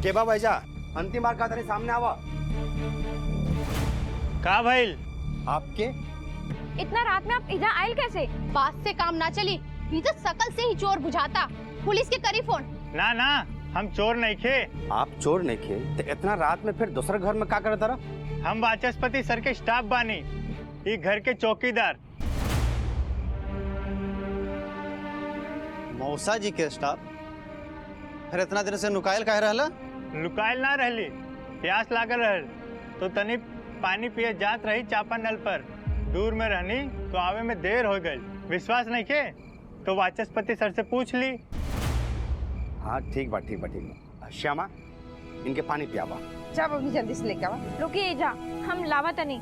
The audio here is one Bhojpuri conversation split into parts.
के बा भैया अंतिम बार का तेरे सामने आवा का भइल? आपके इतना रात में आप इधर आयल कैसे? बात से काम ना चली, तो सकल से ही चोर बुझाता। पुलिस के करी फोन। ना ना हम चोर नहीं खे। आप चोर नहीं खे तो इतना रात में फिर दूसरे घर में का करे तारा? हम वाचस्पति सर के स्टाफ बानी, ये घर के चौकीदार। मौसा जी के स्टाफ फिर इतना दिन से नुकायल काहे रहला? लुकायल ना रहली, प्यास लागल रहल तो तनी पानी पिए जात रही चापा नल पर। दूर में रहनी तो आवे में देर हो गई। विश्वास नहीं के तो वाचस्पति सर से पूछ ली। हाँ ठीक बा ठीक बा ठीक बा। श्यामा इनके पानी पियावा। जा बबनी जल्दी से लेके आवा। रुकिए जा, हम लावा तनी।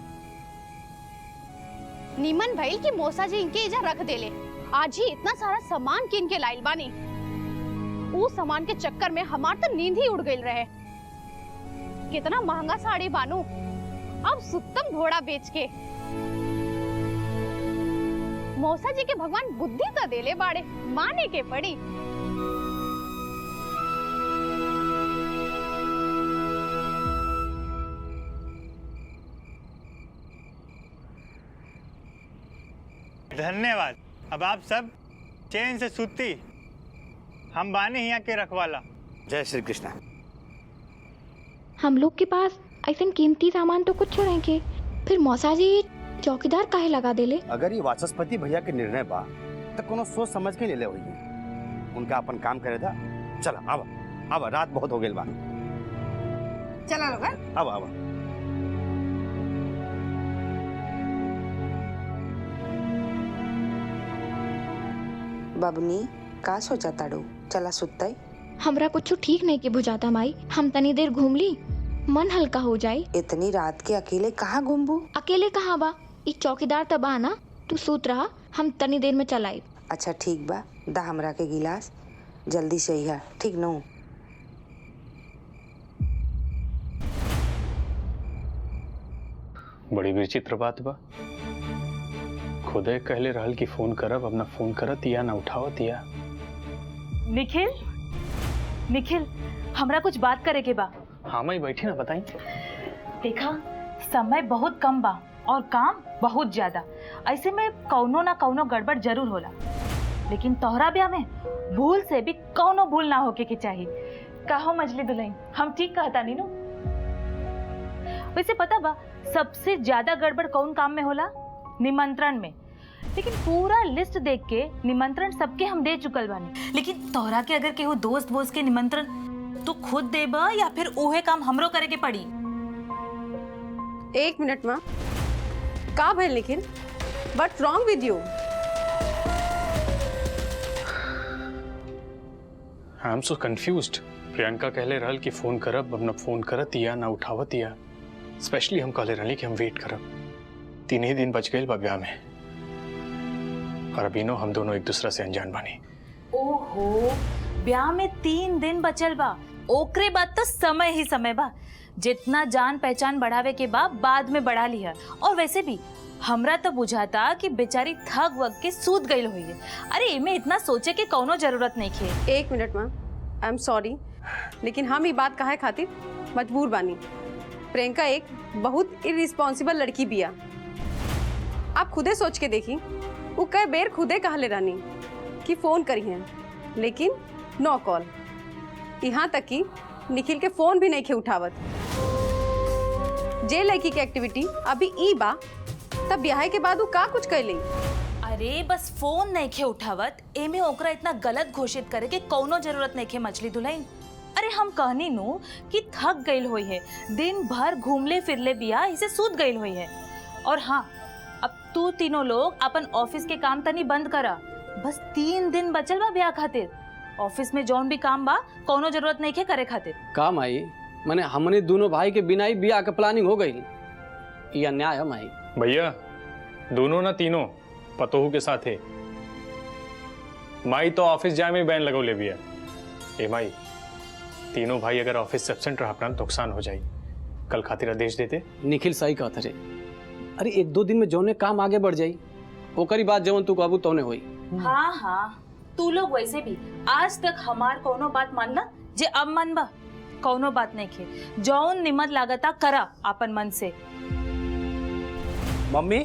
नीमन भइल की मौसा जी इनके इजा रख देले। आज ही इतना सारा सामान किन के लाइल बानी। वो सामान के चक्कर में हमार तो नींद ही उड़ गई रहे। कितना महंगा साड़ी बानू, अब सुत्तम घोड़ा बेच के। मौसा जी के भगवान बुद्धि तो देले बाड़े, माने के पड़ी। धन्यवाद। अब आप सब चैन से सुती। हम बानी यहाँ के रखवाला। जय श्री कृष्ण। हम लोग के पास ऐसा कीमती सामान तो कुछ रहेंगे, फिर मौसा जी चौकीदार काहे लगा देले? अगर ये वाचस्पति भैया के निर्णय बा तो कोनो सोच समझ के ले हुई है। उनका अपन काम करे था। चला अब रात बहुत हो गई बा। चला लोग अब बबनी का सोचा ताड़ू? चला सुतई। हमरा कुछ ठीक नहीं के बुझाता माई। हम तनी देर घूम ली, मन हल्का हो जाए। इतनी रात के अकेले कहाँ घूमबू? अकेले कहाँ बा, एक चौकीदार तबा ना। तू सूत रहा, हम तनी देर में चलाए। अच्छा ठीक बा, दा हमरा के गिलास। जल्दी से ही ठीक नो? बड़ी विचित्र बात बा। खुदे कहले रहल कि फोन करब, अपना फोन करत या ना उठावत या। निखिल, निखिल हमरा कुछ बात करे के बा। हाँ मैं बैठी ना, बताई। देखा समय बहुत कम बा और काम बहुत ज्यादा। ऐसे में कौनो ना कौनो गड़बड़ जरूर होला, लेकिन तोहरा ब्याह में भूल से भी कौनो भूल ना होके के चाहिए। कहो मजली दुल्हन, हम ठीक कहता नी नो? वैसे पता बा सबसे ज्यादा गड़बड़ कौन काम में होला? निमंत्रण में। लेकिन पूरा लिस्ट देख के निमंत्रण सबके हम दे चुकल बानी। लेकिन तोहरा के अगर केहू दोस्त वोस्त के निमंत्रण तो खुद देबा या फिर ओहे काम हमरो करे के पड़ी? एक मिनट माँ, का भइल निखिल? व्हाट्स रॉन्ग विद you? I am so confused. Priyanka कहले रहल कि फोन करब, अपना फोन करत या ना उठावत या। स्पेशली हम कहले रहली कि हम वेट करब। 3 ही दिन बच गए बा ब्याह में, और अभी नो हम दोनों एक दूसरा से अनजान बानी। ओहो, ब्याह में 3 दिन बचल बा, ओकरे बाद तो समय ही समय बा। जितना जान पहचान बढ़ावे के बाद में बढ़ा लिया। और वैसे भी हमरा तो बुझाता कि बेचारी थक वक के सूत गई हुई है। अरे इमे इतना सोचे के कौनो जरूरत नहीं खे। एक मिनट माँ, आई एम सॉरी, लेकिन हम ये बात काहे खातिर मजबूर बानी। प्रियंका एक बहुत इररिस्पॉन्सिबल लड़की बिया। आप खुदे सोच के देखी, वो कई बेर खुदे कहले रानी कि फोन करी हैं, लेकिन नो कॉल। यहाँ तक कि निखिल के फोन भी नहीं खे उठावत। जे लड़की के एक्टिविटी अभी ई बा, तब ब्याह के बाद वो का कुछ कर ली। अरे बस फोन नहीं खे उठावत, एमे ओकरा इतना गलत घोषित करे के कौनो जरूरत नहीं खे मछली दुल्हन। अरे हम कहनी नु कि थक गई हुई है, दिन भर घूमले फिरले बिया, इसे सूत गई हुई है। और हाँ, अब तू तीनों लोग अपन ऑफिस के काम तनी बंद करा। बस 3 दिन बचल बा ब्याह खातिर। ऑफिस में जौन भी काम बा कोनो जरूरत नहीं के करे खातिर। काम आई माने हमने दोनों भाई के बिना ही ब्याह के प्लानिंग हो गई। ये अन्याय है माई। भैया दोनों ना तीनों पतोहू के साथ है। माई तो ऑफिस जाए में बैन लगो ले बिया। ए माई, तीनों भाई अगर ऑफिस से एब्सेंट रहा अपना नुकसान हो जाए। कल खातिर आदेश देते। निखिल सही कहत रे। अरे 1-2 दिन में जौने काम आगे बढ़ जाई, ओकरी बात जवन तू कहबू तौने होई। हाँ हाँ, तू लोग वैसे भी आज तक हमार कोनो बात मानला जे अब मानबा? कौनो बात नहीं खे, जौन निमत लागता करा अपन मन से। मम्मी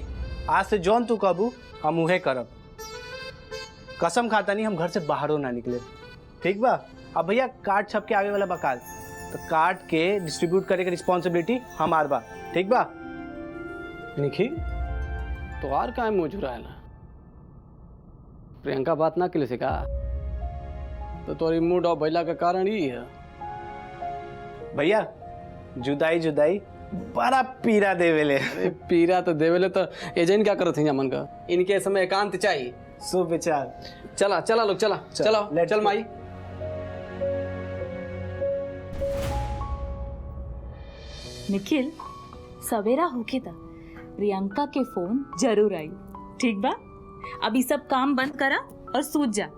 आज से जौन तू कबू हम उहे करब। कसम खाता नहीं हम घर से बाहरों ना निकले, ठीक बा? अब भैया कार्ड छप के आवे वाला बकाल, तो कार्ड के डिस्ट्रीब्यूट करे के रिस्पॉन्सिबिलिटी हमार बा, ठीक बा? निखी तो और का मुँह चुराएला? प्रियंका बात ना के लिए का तो तोरी मूड ऑफ भइला का कारण ही है। भैया जुदाई जुदाई बड़ा पीरा देवेले। अरे पीरा तो देवेले तो एजेंट क्या करत हैं मन का, इनके समय एकांत चाहिए। सो विचार चला चला लोग चला चलो चल माई। निखिल सवेरा होके था, प्रियंका के फोन जरूर आई, ठीक बा? अभी सब काम बंद करा और सूत जा।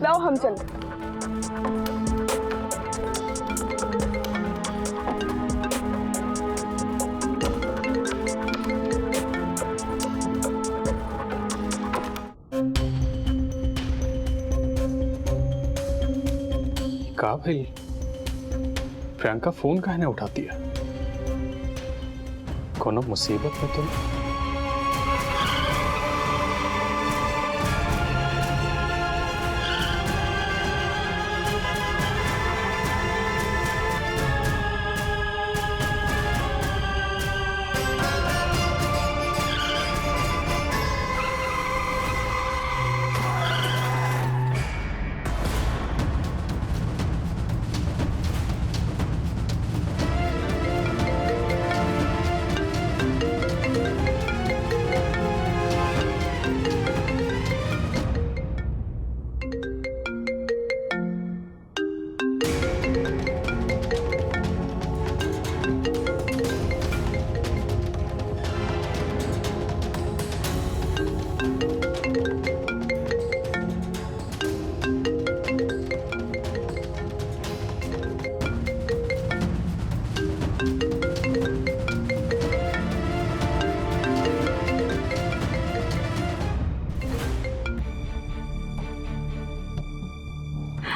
लाओ हम चल। का भाई प्रियंका फोन काहे ना उठाती है? कोनो मुसीबत में तुम?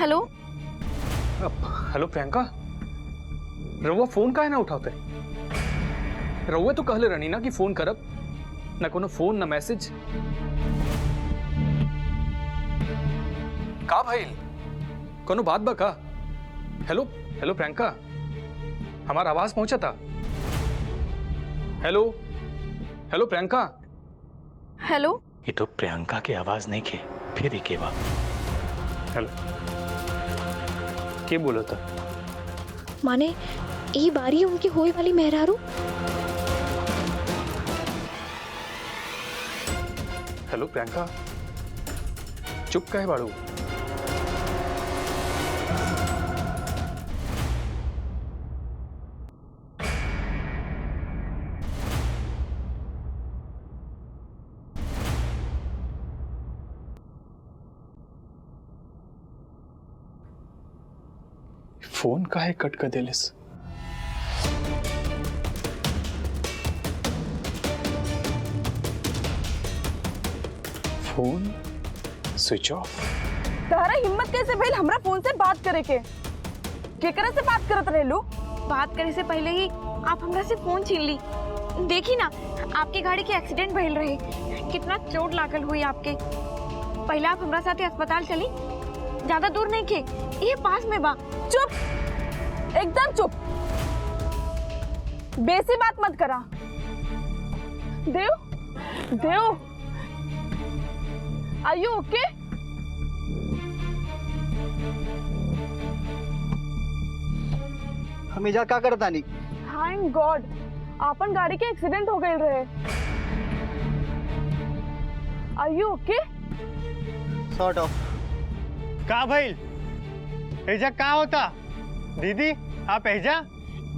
हेलो हेलो प्रियंका, रउआ फोन काहे ना उठाते? रउआ तो कहले रहनी ना कि फोन करब, ना कोनो फोन ना मैसेज। का भइल? कोनो बात बा का? हेलो हेलो प्रियंका, हमार आवाज पहुंचा था? Hello hello Priyanka. हेलो ये तो प्रियंका की आवाज नहीं के, फिर ही के बा। हेलो के बोला था? माने ये बारी उनकी होए वाली मेहरारू। हेलो प्रियंका, चुप काहे बाड़ू? फोन काहे कट कर देलिस? Phone switch off. तारा हिम्मत कैसे भइल हमरा फोन से बात करे के? केकरा से बात करत रहे लो? बात करे से पहले ही आप हमरा से फोन छीन ली। देखी ना, आपकी गाड़ी के एक्सीडेंट भइल रहे, कितना चोट लागल हुई आपके। पहले आप हमरा साथे अस्पताल चली, ज्यादा दूर नहीं के, ये पास में बा। चुप, एकदम चुप, बेसी बात मत करा। देव, देव, आर यू ओके? हमेशा का करता नहीं। थैंक गॉड, आपन गाड़ी के एक्सीडेंट हो गए रहे। आर यू ओके? Sort of. का भइल? एजा का होता? दीदी आप एजा?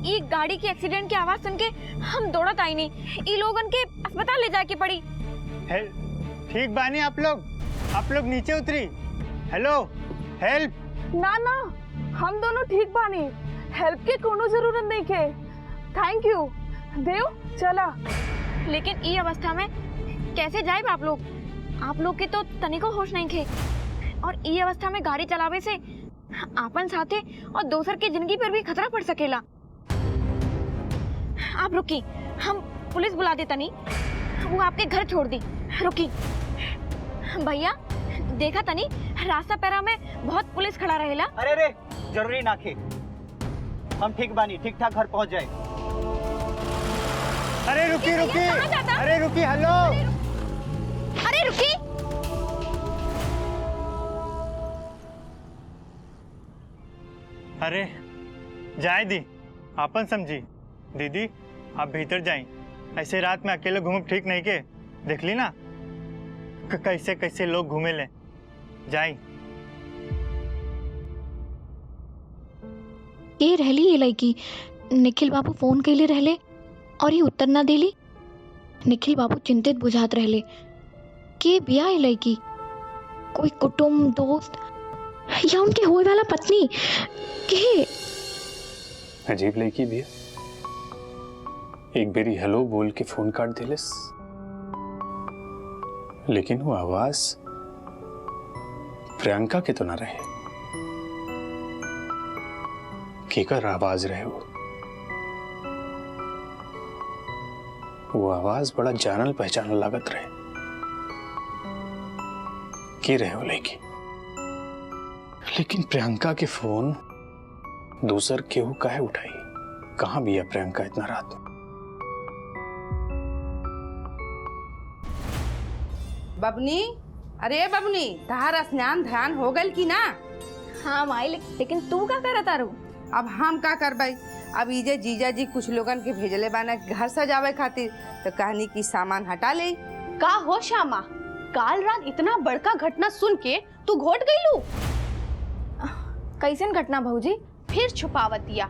ये गाड़ी की एक्सीडेंट की आवाज सुन के हम दौड़त आई नहीं, ये लोगन के अस्पताल ले जाके पड़ी। ठीक बानी आप लोग नीचे उतरी। Hello, help. ना ना, हम दोनों ठीक बानी, हेल्प के कोनो जरूरत नहीं के। थैंक यू देव, चला। लेकिन ये अवस्था में कैसे जाए आप लोग? आप लोग के तो तनिको होश नहीं थे, और ये अवस्था में गाड़ी चलावे से आपन साथे और दोसर के जिंदगी पर भी खतरा पड़ सकेला। आप रुकी, हम पुलिस बुला देता नहीं, वो आपके घर छोड़ दी। रुकी भैया, देखा तनी रास्ता पैरा में बहुत पुलिस खड़ा रहेला। अरे रे, जरूरी ना खे, हम ठीक बानी, ठीक ठाक घर पहुंच जाए। अरे रुकी, अरे रुकी, हेलो, अरे रुकी। अरे जाए दी, आपन समझी। दीदी आप भीतर जाई, ऐसे रात में अकेले घूमब ठीक नहीं के। देख ली ना कैसे कैसे लोग घूमे ले। जाई। ये रहली ये लड़की, निखिल बाबू फोन कैले रहले और ये उत्तर ना देली। निखिल बाबू चिंतित बुझात रहले कि बिया ये लड़की कोई कुटुंब, दोस्त या उनके होए वाला पत्नी के। अजीब लड़की भी है, एक बेरी हेलो बोल के फोन काट दिलस, लेकिन वो आवाज प्रियंका के तो ना रहे। केकर आवाज रहे वो आवाज बड़ा जानल पहचानल लागत रहे। की रहे वो लड़की, लेकिन प्रियंका के फोन दूसर केहू काहे उठाई? कहाँ भी है प्रियंका इतना रात में? बबनी, अरे बबनी, तहार स्नान ध्यान हो गल की ना? हाँ माई, लेकिन तू का करत आरू? अब हम का करबाई? अब इजे जीजा जी कुछ लोगन के भेजले बाना घर सजावे खातिर, तो कहनी की सामान हटा ले। का हो श्यामा, काल रात इतना बड़का घटना सुन के तू घोट गईलू? कैसन घटना भौजी? फिर छुपावतिया।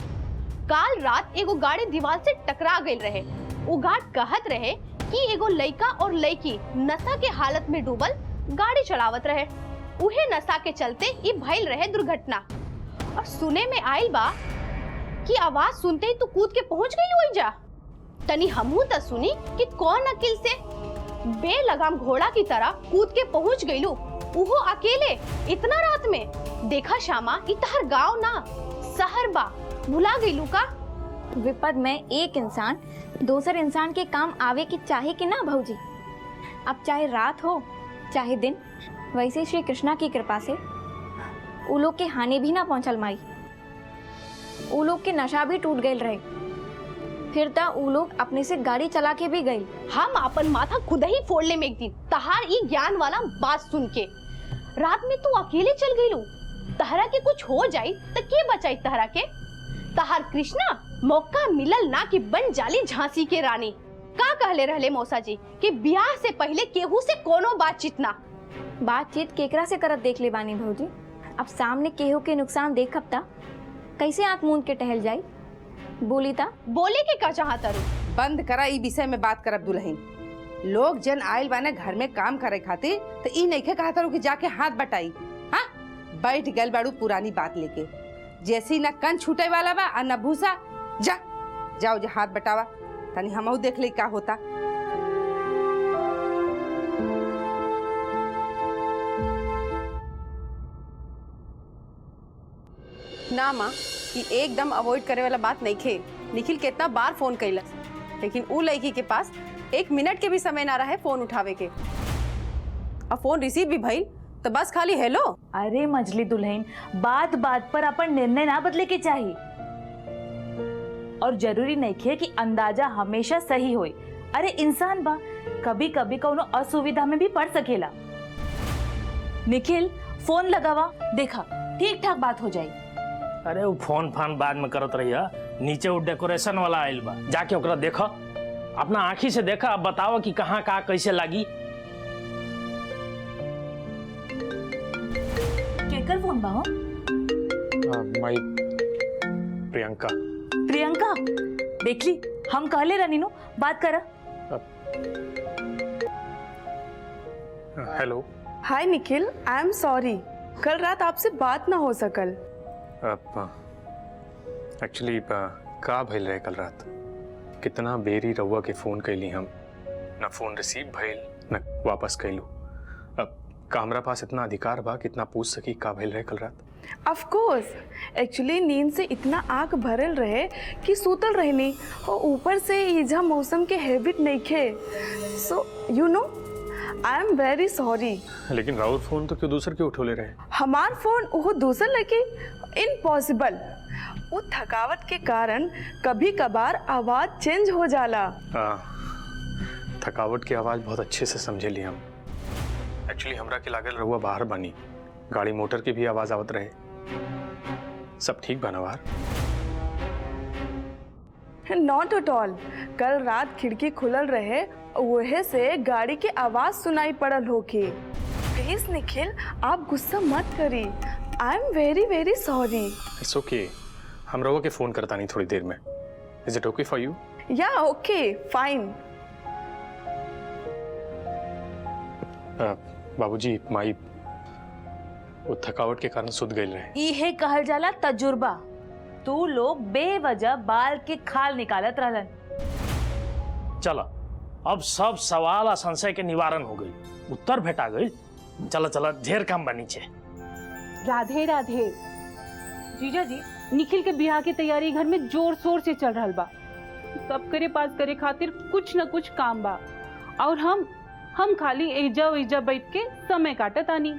काल रात एगो गाड़ी दीवार से टकरा गई रहे। वो गार्ड कहत रहे कि एगो लड़का और लड़की नशा के हालत में डूबल गाड़ी चलावत रहे। उहे नशा के चलते ये भइल रहे दुर्घटना। और सुने में आई बा कि आवाज सुनते ही तू कूद के पहुंच गई हुई जा। तनी हमहू त सुनी कि कौन अकिल से बेलगाम घोड़ा की तरह कूद के पहुंच गईलू, उहो अकेले इतना रात में। देखा श्यामा, इतहर गांव ना शहर बा, भुला गईलू का? विपद में एक इंसान दूसरे इंसान के काम आवे की चाहे कि ना भौजी? अब चाहे रात हो चाहे दिन, वैसे श्री कृष्णा की कृपा से उ लोग के हानि भी ना पहुंचल माई। उ लोग के नशा भी टूट गए रहे, फिर ता उ लोग अपने से गाड़ी चला के भी गई। हम अपन माथा खुद ही फोड़ ले में एक दिन तहार ई ज्ञान वाला बात सुन के। रात में तू अकेले चल गईलू, तहरा के कुछ हो जाई तो के बचाई तहरा के? तहार कृष्णा मौका मिलल ना कि बन जाली झांसी के रानी। का कहले रहले मौसा जी कि ब्याह से पहले केहू से कोनो बातचीत ना। बातचीत केकरा से करत देख ले बानी भौजी? अब सामने केहू के नुकसान देखब ता कैसे आंख मूंद के टहल जाई? बोली ता बोले के का चाहत रू? बंद करा ई विषय में बात करब दुल्हन। लोग जन आयल बाने घर में काम करे खातिर, तो ई नहीं कहता रू कि जाके हाथ बटाई। हाँ, बैठ गल बाड़ू पुरानी बात लेके। जैसी न कन छूटे वाला बा और न भूसा। जा जाओ जा हाथ बटावा, तनी हमहू देख ले का होता। ना माँ, कि एकदम अवॉइड करे वाला बात नहीं खे। निखिल कितना बार फोन कैलस, लेकिन उ लड़की के पास 1 मिनट के भी समय ना रहे फोन उठावे के। अब फोन रिसीव भी भइल तो बस खाली हेलो। अरे मजली दुल्हन, बात बात पर अपन निर्णय ना बदले के चाहिए, और जरूरी नहीं खे कि अंदाजा हमेशा सही होए। अरे इंसान बा, कभी कभी कोनो असुविधा में भी पड़ सकेला। निखिल फोन लगावा, देखा ठीक ठाक बात हो जाई। अरे वो फोन फान बाद में करत रहिया, नीचे वो डेकोरेशन वाला आइल बा, जाके ओकरा देखा, अपना आँखी से देखा, अब बताओ कि कहाँ कहाँ कैसे लगी। केकर फोन बा हो? माई प्रियंका। प्रियंका, देख ली हम कहले रहनी नो, बात करा। Hello. Hi Nikhil, I am sorry, कल रात आपसे बात ना हो सकल। एक्चुअली का भइल रहे कल रात, कितना बेरी रउआ के फोन कैली हम, ना फोन रिसीव भइल ना वापस कैलू। अब का हमरा पास इतना अधिकार बा कितना पूछ सकी का भइल रहे कल रात? ऑफ कोर्स, एक्चुअली नींद से इतना आंख भरल रहे कि सूतल रहनी, और ऊपर से इजा मौसम के हैबिट नहीं खे, so you know I am very sorry. लेकिन राउर फोन तो क्यों दूसर क्यों उठोले रहे? हमार फोन वो दूसर लगे, इम्पॉसिबल। वो थकावट के कारण कभी कभार आवाज चेंज हो जाला। थकावट की आवाज बहुत अच्छे से समझे ली हम। एक्चुअली हमरा के लागल रहुआ बाहर बनी, गाड़ी मोटर की भी आवाज आवत रहे। सब ठीक बना बाहर? नॉट एट ऑल, कल रात खिड़की खुलल रहे, वहे से गाड़ी के आवाज सुनाई पड़ल होके। प्लीज निखिल, आप गुस्सा मत करी, I am very very sorry. It's okay, हम रहुआ के फोन करता नहीं थोड़ी देर में। Is it okay for you? या ओके फाइन। बाबूजी, माई वो थकावट के कारण सुध गए रहे। इहे कहल जाला तजुर्बा। तू लोग बेवजह बाल के खाल निकालत रहलन। चलो, अब सब सवाल और संशय के निवारण हो गई, उत्तर भेटा गई। चलो चलो, ढेर काम बनी छे। राधे राधे। जीजा जी, निखिल के ब्याह की तैयारी घर में जोर शोर से चल रहा बा। सब करे पास करे खातिर कुछ न कुछ काम बा, और हम खाली एजा वेजा बैठ के समय काटत आनी।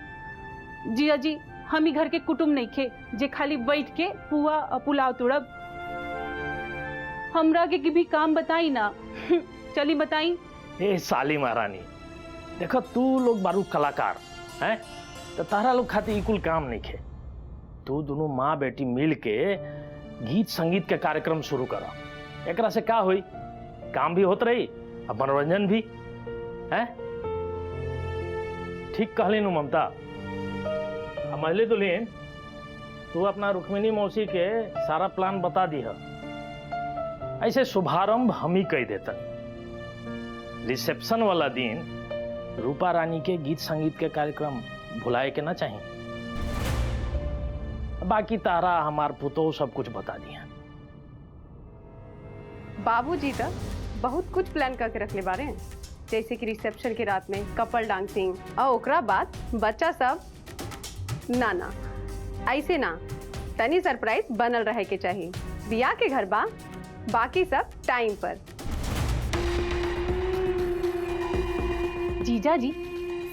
जीजा जी, हम ही घर के कुटुंब नहीं खे जे खाली बैठ के पुआ पुलाव तुड़ब। हमरा के भी काम बताई ना। चली बताई। ए साली महारानी, देखो तू लोग बारू कलाकार हैं, तो तारा लोग खातिर कुल काम नहीं खे। तू दोनों माँ बेटी मिल के गीत संगीत के कार्यक्रम शुरू करा। एकरा से का हुई, काम भी होत रही और मनोरंजन भी है। ठीक कहली नु ममता। महिले दुल्हन, तू अपना रुक्मिणी मौसी के सारा प्लान बता दी है। ऐसे शुभारंभ हम ही कह देता। रिसेप्शन वाला दिन रूपा रानी के गीत संगीत के कार्यक्रम भुलाए के ना चाहिए। बाकी तारा हमार पुतो सब कुछ बता दिया। बाबूजी तो बहुत कुछ प्लान करके रख ले बारे हैं, जैसे कि रिसेप्शन की रात में कपल डांसिंग, और ओकरा बाद बच्चा सब। ना ऐसे ना, तनी सरप्राइज बनल रहे के चाहिए। बिया के घर बा, बाकी सब टाइम पर। जीजा जी,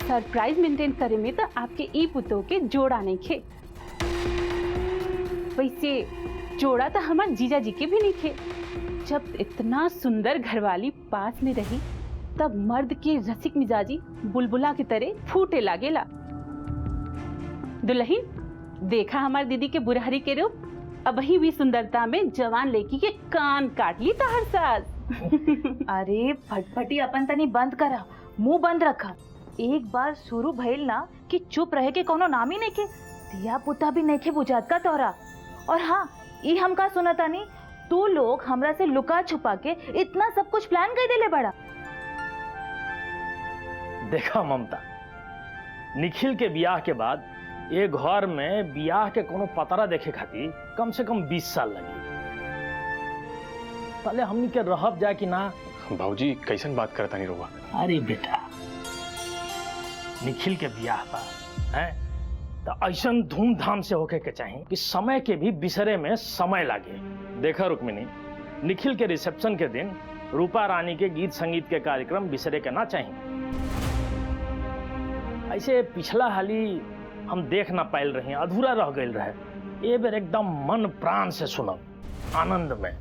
सरप्राइज मेंटेन करे में तो आपके ई पुतो के जोड़ा नहीं खे। वैसे जोड़ा तो हमारे जीजा जी के भी नहीं थे। जब इतना सुंदर घरवाली पास में रही, तब मर्द की रसिक मिजाजी बुलबुला की तरह फूटे लागेला। दुल्हन, देखा हमारी दीदी के बुरहरी के रूप, अब ही भी सुंदरता में जवान लड़की के कान काट ली ताहर सास। अरे फटफटी अपन तनी बंद करा, मुंह बंद रखा। एक बार शुरू भइल ना कि चुप रहे के कोनो नाम ही नहीं के। दिया पुता भी नहीं के बुझात का तोरा। और हाँ, ये हम का सुनता नहीं, तू लोग हमरा से लुका छुपा के इतना सब कुछ प्लान कर देले बड़ा। देखा ममता, निखिल के ब्याह के बाद ये घर में ब्याह के कोनो पतरा देखे खातिर कम से कम 20 साल लगी। पहले हमनी के रहब जाए कि ना। बाबूजी, कैसन बात करता नहीं रहुआ? अरे बेटा, निखिल के ब्याह बा हैं, त तो ऐसा धूमधाम से होके के चाहिए कि समय के भी बिसरे में समय लागे। देखा रुक्मिनी, निखिल के रिसेप्शन के दिन रूपा रानी के गीत संगीत के कार्यक्रम बिसरे के ना चाहिए। ऐसे पिछला हाली हम देख ना पायल रही, अधूरा रह गई रहे। ये बेर एकदम मन प्राण से सुनब, आनंद में।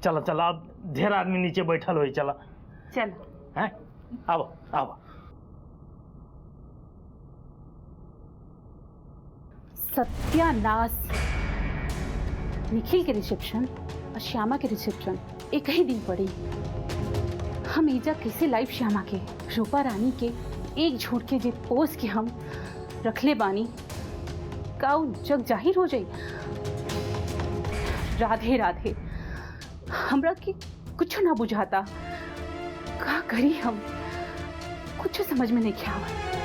चलो चलो, अब ढेर आदमी नीचे बैठल हो, चला चल है, आओ आओ। सत्यानाश, निखिल के रिसेप्शन और श्यामा के रिसेप्शन एक ही दिन पड़ी। हम ईजा कैसे लाइव श्यामा के रूपा रानी के एक झूठ के जे पोस के हम रखले बानी का जग जाहिर हो जाई। राधे राधे, हमरा के कुछ ना बुझाता, का करी हम, कुछ समझ में नहीं आवत।